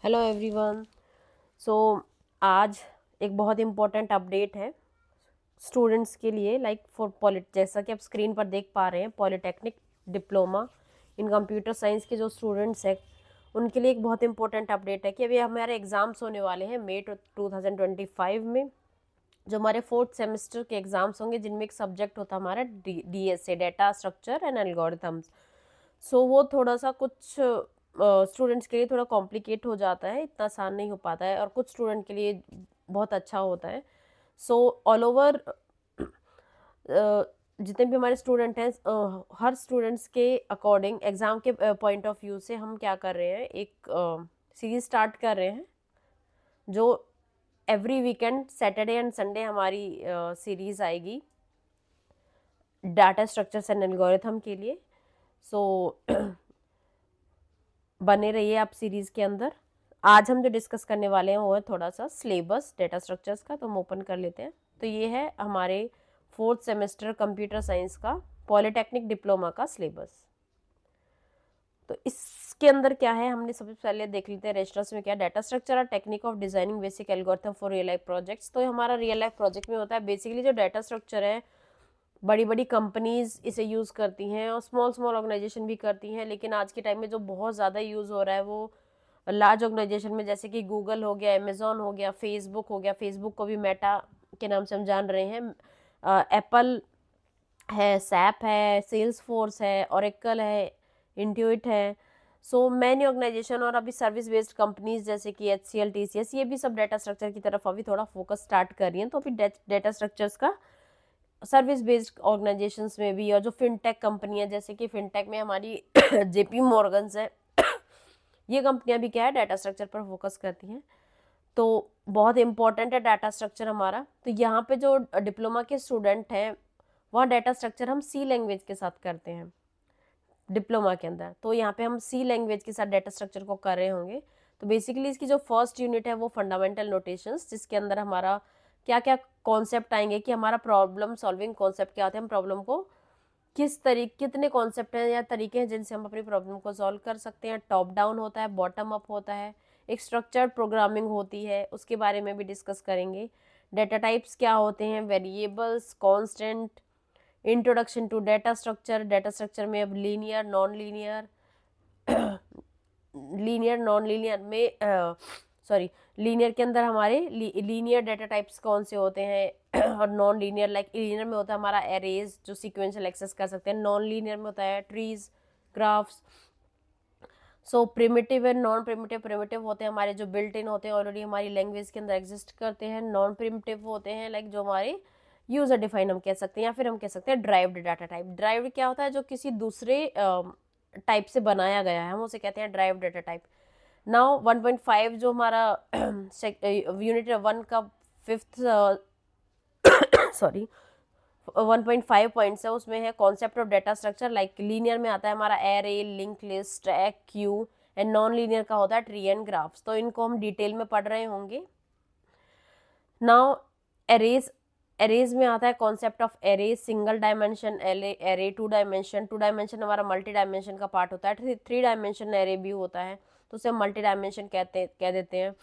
Hello everyone. सो आज एक बहुत इम्पोर्टेंट अपडेट है स्टूडेंट्स के लिए, लाइक फॉर जैसा कि आप स्क्रीन पर देख पा रहे हैं, polytechnic diploma in computer science के जो स्टूडेंट्स हैं उनके लिए एक बहुत इंपॉर्टेंट अपडेट है कि अभी हमारे एग्ज़ाम्स होने वाले हैं मई 2025 में, जो हमारे फोर्थ सेमेस्टर के एग्ज़ाम्स होंगे, जिनमें एक सब्जेक्ट होता है हमारा DSA, data structure and algorithms. So वो थोड़ा सा कुछ स्टूडेंट्स के लिए थोड़ा कॉम्प्लिकेट हो जाता है, इतना आसान नहीं हो पाता है, और कुछ स्टूडेंट के लिए बहुत अच्छा होता है। सो ऑल ओवर जितने भी हमारे स्टूडेंट हैं, हर स्टूडेंट्स के अकॉर्डिंग एग्ज़ाम के पॉइंट ऑफ व्यू से हम क्या कर रहे हैं, एक सीरीज स्टार्ट कर रहे हैं जो every weekend Saturday and Sunday हमारी सीरीज आएगी डाटा स्ट्रक्चर्स एंड एल्गोरिथम के लिए। सो बने रहिए आप सीरीज के अंदर। आज हम जो डिस्कस करने वाले हैं वो है थोड़ा सा सिलेबस डेटा स्ट्रक्चर्स का, तो हम ओपन कर लेते हैं। तो ये है हमारे फोर्थ सेमेस्टर कंप्यूटर साइंस का पॉलिटेक्निक डिप्लोमा का सिलेबस। तो इसके अंदर क्या है, हमने सबसे पहले देख लेते हैं रेजिस्टर्स में क्या, डाटा स्ट्रक्चर और technique of designing basic algorithm for real life projects. तो हमारा रियल लाइफ प्रोजेक्ट में होता है बेसिकली जो डाटा स्ट्रक्चर है, बड़ी बड़ी कंपनीज इसे यूज़ करती हैं और स्मॉल स्मॉल ऑर्गेनाइजेशन भी करती हैं, लेकिन आज के टाइम में जो बहुत ज़्यादा यूज़ हो रहा है वो लार्ज ऑर्गेनाइजेशन में, जैसे कि गूगल हो गया, अमेजोन हो गया, फेसबुक हो गया, फेसबुक को भी मेटा के नाम से हम जान रहे हैं, एप्पल है, सैप है, सेल्स फोर्स है, ओरेकल है, इंट्यूट है। सो मैनी ऑर्गेनाइजेशन और अभी सर्विस बेस्ड कंपनीज जैसे कि HCL, TCS, ये भी सब डाटा स्ट्रक्चर की तरफ अभी थोड़ा फोकस स्टार्ट कर रही हैं। तो अभी डाटा स्ट्रक्चर्स का सर्विस बेस्ड ऑर्गेनाइजेशंस में भी, और जो फिनटेक कंपनियां जैसे कि फिनटेक में हमारी JP मॉर्गन्स है, ये कंपनियां भी क्या है डाटा स्ट्रक्चर पर फोकस करती हैं। तो बहुत इंपॉर्टेंट है डाटा स्ट्रक्चर हमारा। तो यहाँ पे जो डिप्लोमा के स्टूडेंट हैं वहाँ डाटा स्ट्रक्चर हम C लैंग्वेज के साथ करते हैं डिप्लोमा के अंदर। तो यहाँ पे हम C लैंग्वेज के साथ डाटा स्ट्रक्चर को कर रहे होंगे। तो बेसिकली इसकी जो फर्स्ट यूनिट है वो फंडामेंटल नोटेशंस, जिसके अंदर हमारा क्या क्या कॉन्सेप्ट आएंगे कि हमारा प्रॉब्लम सॉल्विंग कॉन्सेप्ट क्या होते हैं, हम प्रॉब्लम को कितने कॉन्सेप्ट हैं या तरीके हैं जिनसे हम अपनी प्रॉब्लम को सॉल्व कर सकते हैं। टॉप डाउन होता है, बॉटम अप होता है, एक स्ट्रक्चर्ड प्रोग्रामिंग होती है, उसके बारे में भी डिस्कस करेंगे। डाटा टाइप्स क्या होते हैं, variables, constant, introduction to data structure में अब linear non linear, linear non linear में सॉरी लीनियर के अंदर हमारे लीनियर डाटा टाइप्स कौन से होते हैं और नॉन लीनियर, लाइक लीनियर में होता है हमारा एरेज जो सीक्वेंशियल एक्सेस कर सकते हैं, नॉन लीनियर में होता है trees, graphs. So primitive and non primitive, primitive होते हैं हमारे जो बिल्ट इन होते हैं, ऑलरेडी हमारी लैंग्वेज के अंदर एग्जिस्ट करते हैं। नॉन प्रिमिटिव होते हैं लाइक जो हमारे यूजर डिफाइन हम कह सकते हैं, या फिर हम कह सकते हैं ड्राइव्ड डाटा टाइप। ड्राइव्ड क्या होता है, जो किसी दूसरे टाइप से बनाया गया है, हम उसे कहते हैं ड्राइव्ड डाटा टाइप। नाउ 1.5 जो हमारा यूनिट 1 का फिफ्थ सॉरी 1.5 पॉइंट्स है, उसमें है concept of data structure. Like linear में आता है हमारा array, link list, stack, Q, and non linear का होता है ट्री एंड ग्राफ्स। तो इनको हम डिटेल में पढ़ रहे होंगे। नाउ एरेज में आता है concept of array, single dimension array, two dimension हमारा मल्टी डायमेंशन का पार्ट होता है, 3 डायमेंशन एरे भी होता है, तो उसे मल्टी डायमेंशन कह देते हैं।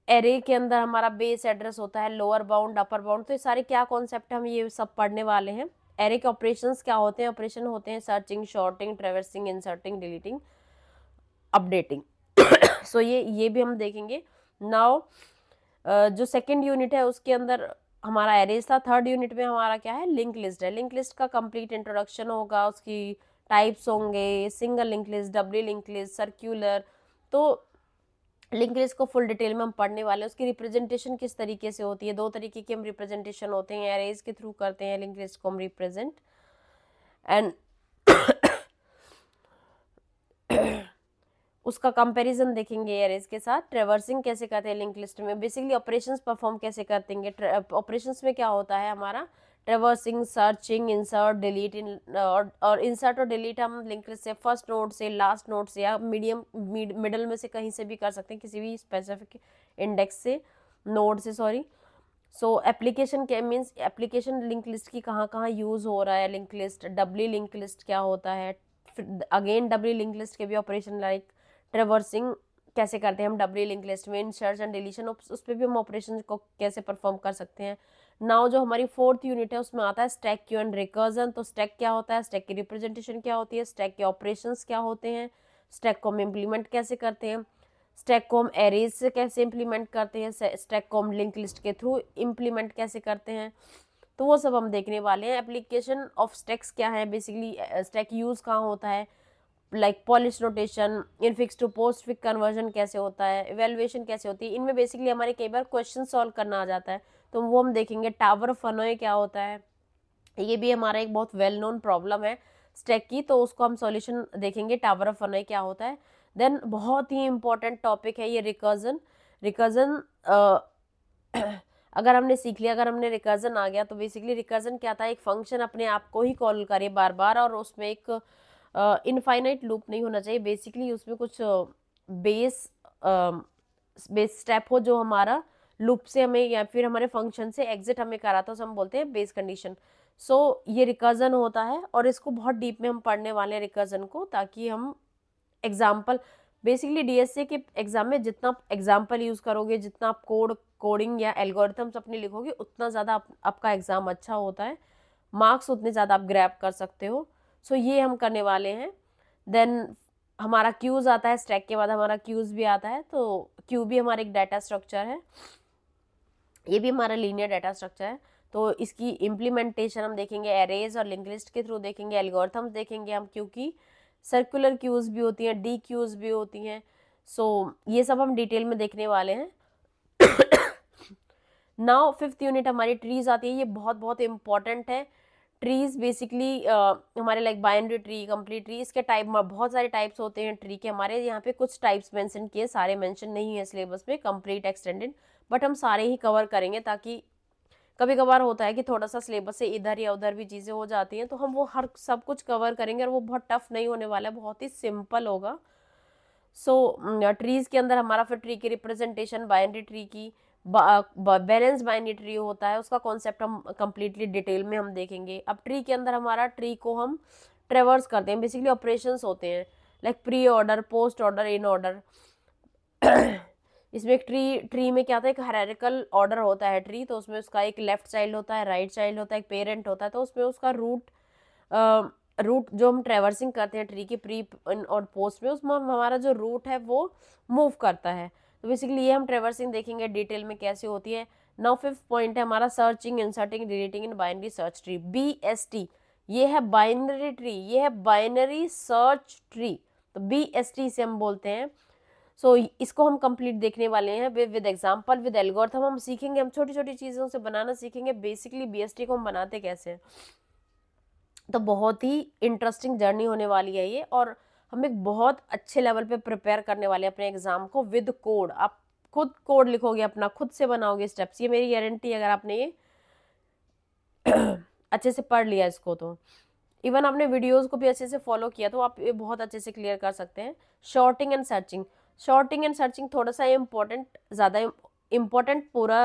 एरे के अंदर हमारा बेस एड्रेस होता है, लोअर बाउंड, अपर बाउंड। तो ये सारे क्या कॉन्सेप्ट हम ये सब पढ़ने वाले हैं। एरे के ऑपरेशंस क्या होते हैं, ऑपरेशन होते हैं searching, sorting, traversing, inserting, deleting, updating. So ये भी हम देखेंगे। नाउ जो सेकंड यूनिट है उसके अंदर हमारा एरेज था। थर्ड यूनिट में हमारा क्या है, लिंक लिस्ट है। लिंक लिस्ट का कंप्लीट इंट्रोडक्शन होगा, उसकी टाइप्स होंगे, single link list, double link list, circular. तो लिंक लिस्ट को फुल डिटेल में हम पढ़ने वाले हैं। उसकी रिप्रेजेंटेशन किस तरीके से होती है, 2 तरीके की हम रिप्रेजेंटेशन होते हैं, एरेज के थ्रू करते हैं लिंक लिस्ट को हम रिप्रेजेंट। एंड उसका कंपैरिजन देखेंगे एरेज के साथ। ट्रेवर्सिंग कैसे करते हैं लिंक लिस्ट में, बेसिकली ऑपरेशंस परफॉर्म कैसे करते हैं। ऑपरेशंस में क्या होता है हमारा, ट्रेवर्सिंग, सर्चिंग, इंसर्ट, डिलीट, और इंसर्ट और डिलीट हम लिंक लिस्ट से फर्स्ट नोड से लास्ट नोड से या मिडल में से कहीं से भी कर सकते हैं, किसी भी स्पेसिफिक इंडेक्स से, नोड से, सॉरी। सो एप्लीकेशन क्या मीन्स, एप्लीकेशन लिंक लिस्ट की कहाँ कहाँ यूज़ हो रहा है लिंक लिस्ट। डबली लिंक लिस्ट क्या होता है, अगेन डबली लिंक लिस्ट के भी ऑपरेशन लाइक ट्रेवर्सिंग कैसे करते हैं हम डबली लिंक लिस्ट में, इंसर्शन एंड डिलीशन, उस पर भी हम ऑपरेशन को कैसे परफॉर्म कर सकते हैं। नाउ जो हमारी 4th यूनिट है उसमें आता है स्टैक क्यू एंड रिकर्जन। तो स्टैक क्या होता है, स्टैक की रिप्रेजेंटेशन क्या होती है, स्टैक के ऑपरेशंस क्या होते हैं, स्टैक को हम इम्प्लीमेंट कैसे करते हैं, स्टैक को हम एरेज से कैसे इम्प्लीमेंट करते हैं, स्टैक को हम लिंक लिस्ट के थ्रू इम्प्लीमेंट कैसे करते हैं, तो वो सब हम देखने वाले हैं। एप्लीकेशन ऑफ स्टैक्स क्या है, बेसिकली स्टैक यूज़ कहाँ होता है, like Polish rotation, infix to postfix conversion कैसे होता है, इवेल्युएशन कैसे होती है, इनमें बेसिकली हमारे कई बार क्वेश्चन सॉल्व करना आ जाता है, तो वो हम देखेंगे। टावर फनोए क्या होता है, ये भी हमारा एक बहुत वेल नोन प्रॉब्लम है स्टैक की, तो उसको हम सॉल्यूशन देखेंगे, टावर ऑफ फनोए क्या होता है। देन बहुत ही इंपॉर्टेंट टॉपिक है ये रिकर्जन। रिकर्जन अगर हमने सीख लिया, अगर हमने रिकर्जन आ गया, तो बेसिकली रिकर्जन क्या था, एक फंक्शन अपने आप को ही कॉल करे बार बार, और उसमें एक इनफाइनाइट लूप नहीं होना चाहिए, बेसिकली उसमें कुछ बेस स्टेप हो जो हमारा लूप से हमें या फिर हमारे फंक्शन से एग्जिट हमें कराता है, तो हम बोलते हैं बेस कंडीशन। सो ये रिकर्जन होता है, और इसको बहुत डीप में हम पढ़ने वाले हैं रिकर्जन को, ताकि हम एग्जाम्पल, बेसिकली डीएसए के एग्जाम में जितना आप एग्जाम्पल यूज़ करोगे, जितना आप कोडिंग या एल्गोरिथम्स अपने लिखोगे, उतना ज़्यादा आपका एग्ज़ाम अच्छा होता है, मार्क्स उतने ज़्यादा आप ग्रैब कर सकते हो। सो ये हम करने वाले हैं। देन हमारा क्यूज़ आता है, स्टैक के बाद हमारा क्यूज़ भी आता है, तो क्यू भी हमारा एक डाटा स्ट्रक्चर है, ये भी हमारा लीनियर डाटा स्ट्रक्चर है। तो इसकी इम्प्लीमेंटेशन हम देखेंगे एरेज और लिंक लिस्ट के थ्रू देखेंगे, एल्गोरिथम्स देखेंगे हम, क्योंकि सर्कुलर क्यूज़ भी होती हैं, डी क्यूज़ भी होती हैं। सो ये सब हम डिटेल में देखने वाले हैं। नाउ 5th यूनिट हमारी ट्रीज आती है, ये बहुत बहुत इंपॉर्टेंट है। ट्रीज बेसिकली हमारे like binary tree, complete tree, इसके टाइप बहुत सारे टाइप्स होते हैं ट्री के। हमारे यहाँ पे कुछ टाइप्स मेंशन किए, सारे मेंशन नहीं है सिलेबस में, कंप्लीट एक्सटेंडेड, बट हम सारे ही कवर करेंगे, ताकि कभी कभार होता है कि थोड़ा सा सिलेबस से इधर या उधर भी चीज़ें हो जाती हैं, तो हम वो हर सब कुछ कवर करेंगे, और वो बहुत टफ नहीं होने वाला है, बहुत ही सिंपल होगा। सो ट्रीज के अंदर हमारा फिर ट्री की रिप्रेजेंटेशन, बाइनरी ट्री की बैलेंस बाइनरी ट्री होता है, उसका कॉन्सेप्ट हम कंप्लीटली डिटेल में हम देखेंगे। अब ट्री के अंदर हमारा ट्री को हम ट्रेवर्स करते हैं, बेसिकली ऑपरेशंस होते हैं, like pre order, post order, in order. इसमें एक ट्री में क्या होता है, एक हायरार्किकल ऑर्डर होता है ट्री, तो उसमें उसका एक लेफ्ट चाइल्ड होता है, राइट चाइल्ड होता है, एक पेरेंट होता है, तो उसमें उसका रूट जो हम ट्रेवर्सिंग करते हैं ट्री की प्री और पोस्ट में, उसमें हमारा जो रूट है वो मूव करता है। तो बेसिकली ये हम ट्रेवर्सिंग देखेंगे डिटेल में कैसे होती है। नाउ 5th पॉइंट है हमारा searching, inserting, deleting in binary search tree, BST। ये है बाइनरी ट्री, ये है बाइनरी सर्च ट्री, तो BST इसे हम बोलते हैं। सो इसको हम कंप्लीट देखने वाले हैं विद एग्जांपल, विद एल्गोरिथम हम सीखेंगे, हम छोटी छोटी चीज़ों से बनाना सीखेंगे, बेसिकली BST को हम बनाते कैसे हैं। तो बहुत ही इंटरेस्टिंग जर्नी होने वाली है ये, और हम एक बहुत अच्छे लेवल पे प्रिपेयर करने वाले हैं अपने एग्जाम को विद कोड। आप खुद कोड लिखोगे अपना, खुद से बनाओगे स्टेप्स, ये मेरी गारंटी है। अगर आपने ये अच्छे से पढ़ लिया इसको, तो इवन आपने वीडियोस को भी अच्छे से फॉलो किया, तो आप ये बहुत अच्छे से क्लियर कर सकते हैं। Sorting and searching, sorting and searching थोड़ा सा इम्पोर्टेंट, ज़्यादा इम्पोर्टेंट पूरा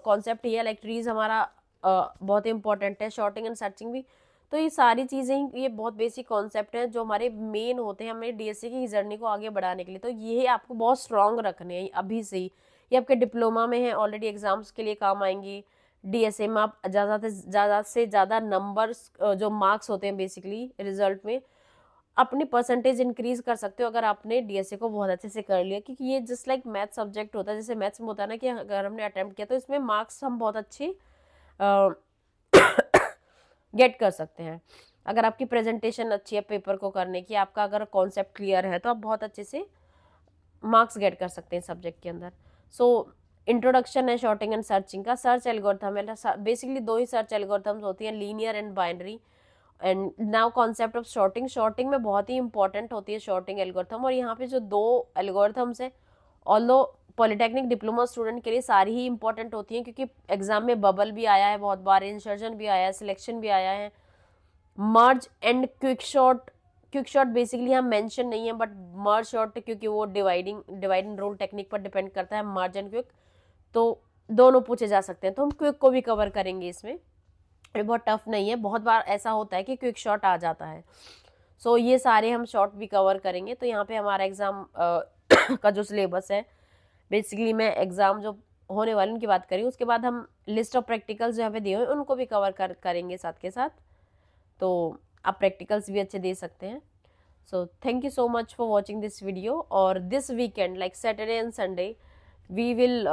कॉन्सेप्ट ही है, लाइक ट्रीज हमारा बहुत इंपॉर्टेंट है, शॉर्टिंग एंड सर्चिंग भी। तो ये सारी चीज़ें ही, ये बहुत बेसिक कॉन्सेप्ट हैं जो हमारे मेन होते हैं हमें डीएसए की जर्नी को आगे बढ़ाने के लिए। तो ये आपको बहुत स्ट्रांग रखने हैं अभी से ही, ये आपके डिप्लोमा में है ऑलरेडी, एग्जाम्स के लिए काम आएंगी। डीएसए में आप ज़्यादा से ज़्यादा नंबर्स, जो मार्क्स होते हैं बेसिकली रिजल्ट में, अपनी परसेंटेज इंक्रीज कर सकते हो अगर आपने डीएसए को बहुत अच्छे से कर लिया, क्योंकि ये जस्ट लाइक मैथ सब्जेक्ट होता है। जैसे मैथ्स में होता है ना कि अगर हमने अटेम्प्ट किया तो इसमें मार्क्स हम बहुत अच्छे गेट कर सकते हैं। अगर आपकी प्रेजेंटेशन अच्छी है पेपर को करने की, आपका अगर कॉन्सेप्ट क्लियर है, तो आप बहुत अच्छे से मार्क्स गेट कर सकते हैं सब्जेक्ट के अंदर। सो इंट्रोडक्शन है शॉर्टिंग एंड सर्चिंग का। सर्च एल्गोरिथम है, बेसिकली दो ही सर्च एल्गोरिथम्स होती हैं, linear and binary. And now concept of sorting, sorting में बहुत ही इंपॉर्टेंट होती है शॉर्टिंग एल्गोरिथम। और यहाँ पे जो दो एल्गोरिथम्स है, ऑल्दो पॉलिटेक्निक डिप्लोमा स्टूडेंट के लिए सारी ही इंपॉर्टेंट होती हैं, क्योंकि एग्जाम में बबल भी आया है बहुत बार, इंसर्शन भी आया है, सिलेक्शन भी आया है, मर्ज and quick shot. Quick shot basically हम मेंशन नहीं है, बट मर्ज शॉट क्योंकि वो डिवाइडिंग रोल टेक्निक पर डिपेंड करता है, मर्ज एंड क्विक, तो दोनों पूछे जा सकते हैं। तो हम क्विक को भी कवर करेंगे इसमें, ये बहुत टफ नहीं है, बहुत बार ऐसा होता है कि क्विक शॉट आ जाता है। सो ये सारे हम शॉर्ट भी कवर करेंगे। तो यहाँ पे हमारा एग्जाम का जो सिलेबस है, बेसिकली मैं एग्ज़ाम जो होने वाले उनकी बात करी, उसके बाद हम लिस्ट ऑफ प्रैक्टिकल्स जहाँ पे दिए हुए उनको भी कवर करेंगे साथ के साथ, तो आप प्रैक्टिकल्स भी अच्छे दे सकते हैं। So thank you so much for watching this video. और this weekend like Saturday and Sunday we will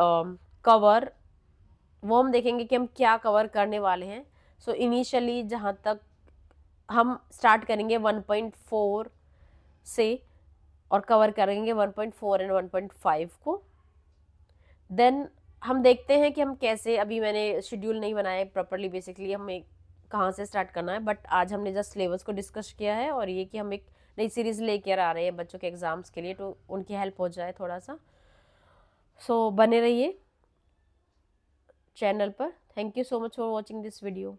cover, वो हम देखेंगे कि हम क्या कवर करने वाले हैं। सो इनिशियली जहाँ तक हम स्टार्ट करेंगे 1.4 से और कवर करेंगे 1.4 एंड 1.5 को। देन हम देखते हैं कि हम कैसे, अभी मैंने शेड्यूल नहीं बनाया है प्रॉपरली बेसिकली हमें कहाँ से स्टार्ट करना है, बट आज हमने जस्ट सिलेबस को डिस्कस किया है और ये कि हम एक नई सीरीज़ लेकर आ रहे हैं बच्चों के एग्ज़ाम्स के लिए, तो उनकी हेल्प हो जाए थोड़ा सा। सो बने रहिए चैनल पर। Thank you so much for watching this video.